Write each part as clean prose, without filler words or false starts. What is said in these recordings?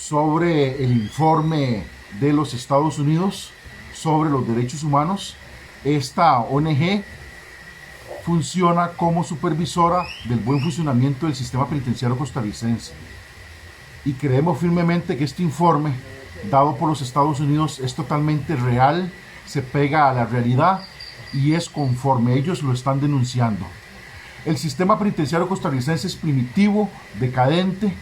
sobre el informe de los Estados Unidos sobre los derechos humanos. Esta ONG funciona como supervisora del buen funcionamiento del sistema penitenciario costarricense. Y creemos firmemente que este informe, dado por los Estados Unidos, es totalmente real, se pega a la realidad y es conforme ellos lo están denunciando. El sistema penitenciario costarricense es primitivo, decadente,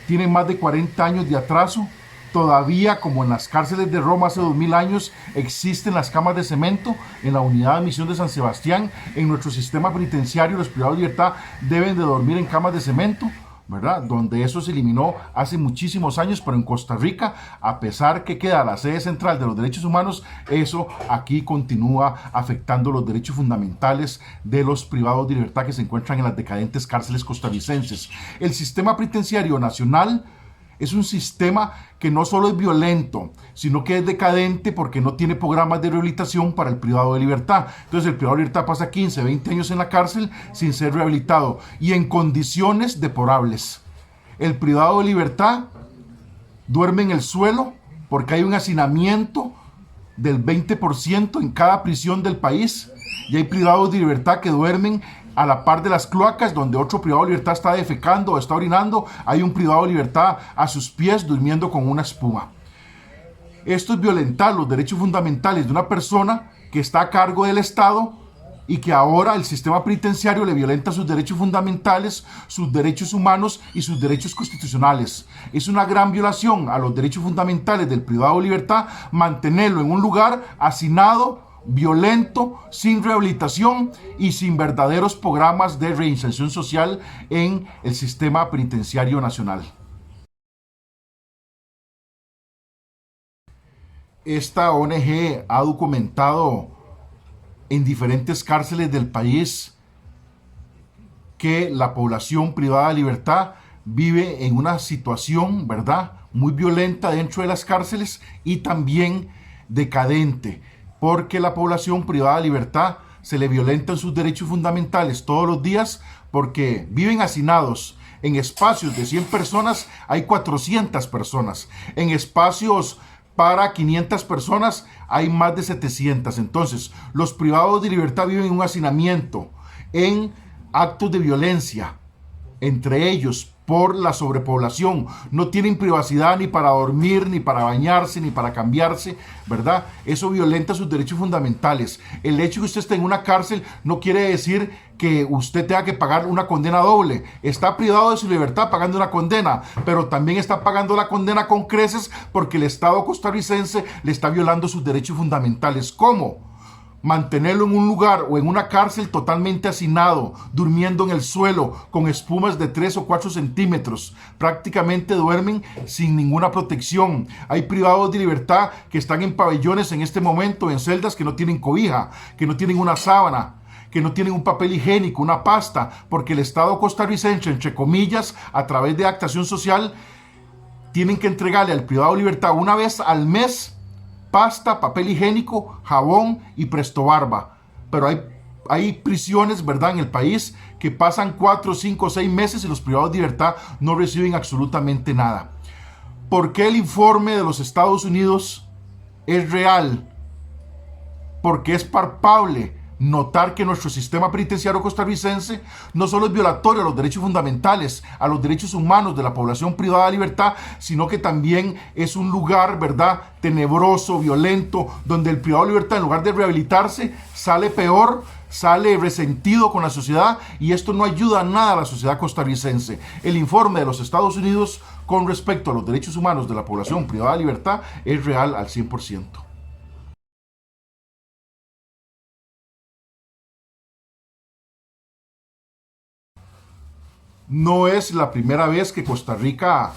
tiene más de 40 años de atraso. Todavía, como en las cárceles de Roma hace 2000 años, existen las camas de cemento en la unidad de admisión de San Sebastián. En nuestro sistema penitenciario, los privados de libertad deben de dormir en camas de cemento, ¿verdad? Donde eso se eliminó hace muchísimos años, pero en Costa Rica, a pesar que queda la sede central de los derechos humanos, eso aquí continúa afectando los derechos fundamentales de los privados de libertad que se encuentran en las decadentes cárceles costarricenses. El sistema penitenciario nacional es un sistema que no solo es violento, sino que es decadente porque no tiene programas de rehabilitación para el privado de libertad. Entonces el privado de libertad pasa 15, 20 años en la cárcel sin ser rehabilitado y en condiciones deplorables. El privado de libertad duerme en el suelo porque hay un hacinamiento del 20% en cada prisión del país y hay privados de libertad que duermen a la par de las cloacas, donde otro privado de libertad está defecando o está orinando, hay un privado de libertad a sus pies durmiendo con una espuma. Esto es violentar los derechos fundamentales de una persona que está a cargo del Estado y que ahora el sistema penitenciario le violenta sus derechos fundamentales, sus derechos humanos y sus derechos constitucionales. Es una gran violación a los derechos fundamentales del privado de libertad mantenerlo en un lugar hacinado, violento, sin rehabilitación y sin verdaderos programas de reinserción social en el sistema penitenciario nacional. Esta ONG ha documentado en diferentes cárceles del país que la población privada de libertad vive en una situación, ¿verdad?, muy violenta dentro de las cárceles y también decadente, porque la población privada de libertad se le violentan sus derechos fundamentales todos los días porque viven hacinados. En espacios de 100 personas hay 400 personas. En espacios para 500 personas hay más de 700. Entonces, los privados de libertad viven en un hacinamiento, en actos de violencia, entre ellos por la sobrepoblación. No tienen privacidad ni para dormir, ni para bañarse, ni para cambiarse, ¿verdad? Eso violenta sus derechos fundamentales. El hecho de que usted esté en una cárcel no quiere decir que usted tenga que pagar una condena doble. Está privado de su libertad pagando una condena, pero también está pagando la condena con creces porque el Estado costarricense le está violando sus derechos fundamentales. ¿Cómo? Mantenerlo en un lugar o en una cárcel totalmente hacinado, durmiendo en el suelo, con espumas de 3 o 4 centímetros. Prácticamente duermen sin ninguna protección. Hay privados de libertad que están en pabellones en este momento, en celdas que no tienen cobija, que no tienen una sábana, que no tienen un papel higiénico, una pasta, porque el Estado costarricense, entre comillas, a través de actación social, tienen que entregarle al privado de libertad una vez al mes pasta, papel higiénico, jabón y presto barba. Pero hay prisiones, ¿verdad?, en el país que pasan 4, 5, 6 meses y los privados de libertad no reciben absolutamente nada. ¿Por qué el informe de los Estados Unidos es real? Porque es palpable notar que nuestro sistema penitenciario costarricense no solo es violatorio a los derechos fundamentales, a los derechos humanos de la población privada de libertad, sino que también es un lugar, ¿verdad?, tenebroso, violento, donde el privado de libertad, en lugar de rehabilitarse, sale peor, sale resentido con la sociedad, y esto no ayuda a nada a la sociedad costarricense. El informe de los Estados Unidos con respecto a los derechos humanos de la población privada de libertad es real al 100%. No es la primera vez que Costa Rica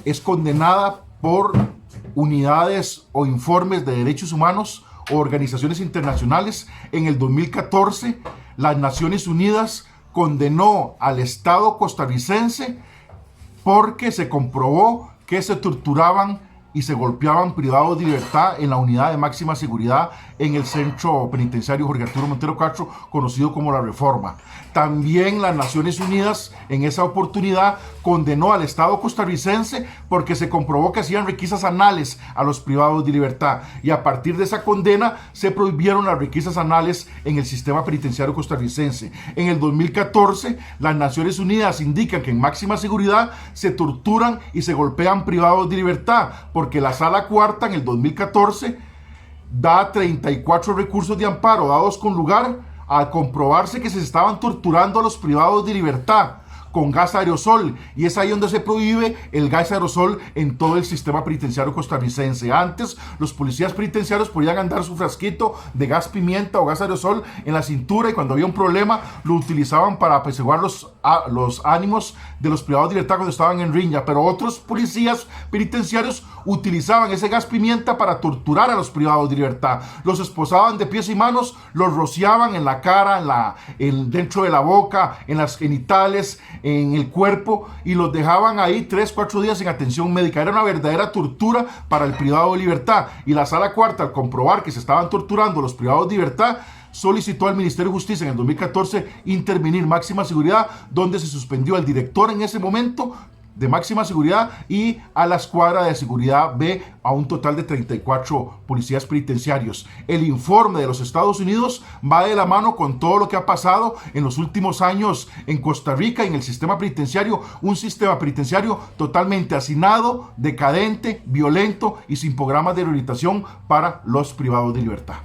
es condenada por unidades o informes de derechos humanos o organizaciones internacionales. En el 2014, las Naciones Unidas condenó al Estado costarricense porque se comprobó que se torturaban y se golpeaban privados de libertad en la unidad de máxima seguridad en el centro penitenciario Jorge Arturo Montero Castro, conocido como La Reforma. También las Naciones Unidas en esa oportunidad condenó al Estado costarricense porque se comprobó que hacían requisas anales a los privados de libertad, y a partir de esa condena se prohibieron las requisas anales en el sistema penitenciario costarricense. En el 2014 las Naciones Unidas indican que en máxima seguridad se torturan y se golpean privados de libertad, porque la Sala Cuarta en el 2014 da 34 recursos de amparo dados con lugar al comprobarse que se estaban torturando a los privados de libertad con gas aerosol, y es ahí donde se prohíbe el gas aerosol en todo el sistema penitenciario costarricense. Antes los policías penitenciarios podían andar su frasquito de gas pimienta o gas aerosol en la cintura, y cuando había un problema lo utilizaban para apaciguar los ánimos de los privados de libertad cuando estaban en riña, pero otros policías penitenciarios utilizaban ese gas pimienta para torturar a los privados de libertad. Los esposaban de pies y manos, los rociaban en la cara, dentro de la boca, en las genitales, en el cuerpo, y los dejaban ahí 3-4 días en atención médica. Era una verdadera tortura para el privado de libertad, y la Sala Cuarta, al comprobar que se estaban torturando los privados de libertad, solicitó al Ministerio de Justicia en el 2014 intervenir máxima seguridad, donde se suspendió al director en ese momento de máxima seguridad y a la escuadra de seguridad B, a un total de 34 policías penitenciarios. El informe de los Estados Unidos va de la mano con todo lo que ha pasado en los últimos años en Costa Rica, en el sistema penitenciario, un sistema penitenciario totalmente hacinado, decadente, violento y sin programas de rehabilitación para los privados de libertad.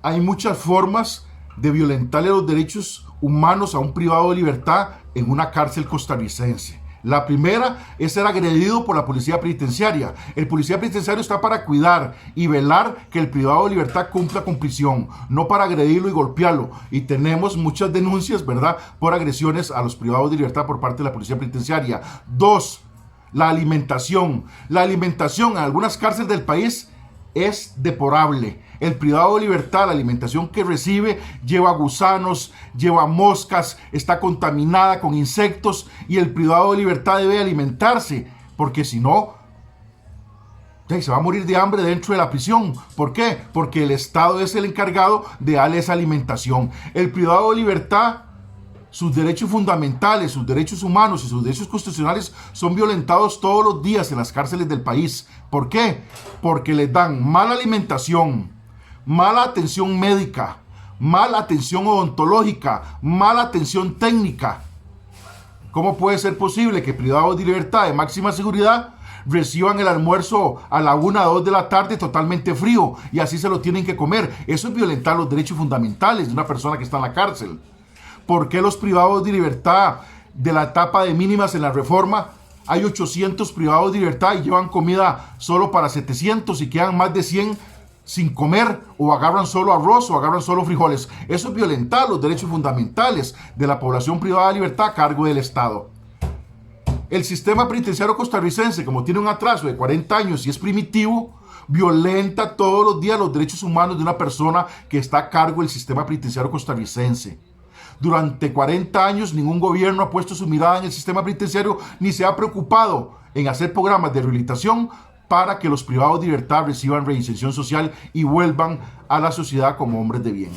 Hay muchas formas de violentarle los derechos humanos a un privado de libertad en una cárcel costarricense. La primera es ser agredido por la policía penitenciaria. El policía penitenciario está para cuidar y velar que el privado de libertad cumpla con prisión, no para agredirlo y golpearlo. Y tenemos muchas denuncias, ¿verdad?, por agresiones a los privados de libertad por parte de la policía penitenciaria. Dos, la alimentación. La alimentación en algunas cárceles del país es deplorable. El privado de libertad, la alimentación que recibe lleva gusanos, lleva moscas, está contaminada con insectos, y el privado de libertad debe alimentarse, porque si no, se va a morir de hambre dentro de la prisión. ¿Por qué? Porque el Estado es el encargado de darle esa alimentación. El privado de libertad, sus derechos fundamentales, sus derechos humanos y sus derechos constitucionales son violentados todos los días en las cárceles del país. ¿Por qué? Porque les dan mala alimentación, mala atención médica, mala atención odontológica, mala atención técnica. ¿Cómo puede ser posible que privados de libertad de máxima seguridad reciban el almuerzo a la 1 o 2 de la tarde totalmente frío y así se lo tienen que comer? Eso es violentar los derechos fundamentales de una persona que está en la cárcel. ¿Por qué los privados de libertad de la etapa de mínimas en la reforma hay 800 privados de libertad y llevan comida solo para 700 y quedan más de 100 sin comer, o agarran solo arroz o agarran solo frijoles? Eso es violentar los derechos fundamentales de la población privada de libertad a cargo del Estado. El sistema penitenciario costarricense, como tiene un atraso de 40 años y es primitivo, violenta todos los días los derechos humanos de una persona que está a cargo del sistema penitenciario costarricense. Durante 40 años ningún gobierno ha puesto su mirada en el sistema penitenciario ni se ha preocupado en hacer programas de rehabilitación para que los privados de libertad reciban reinserción social y vuelvan a la sociedad como hombres de bien.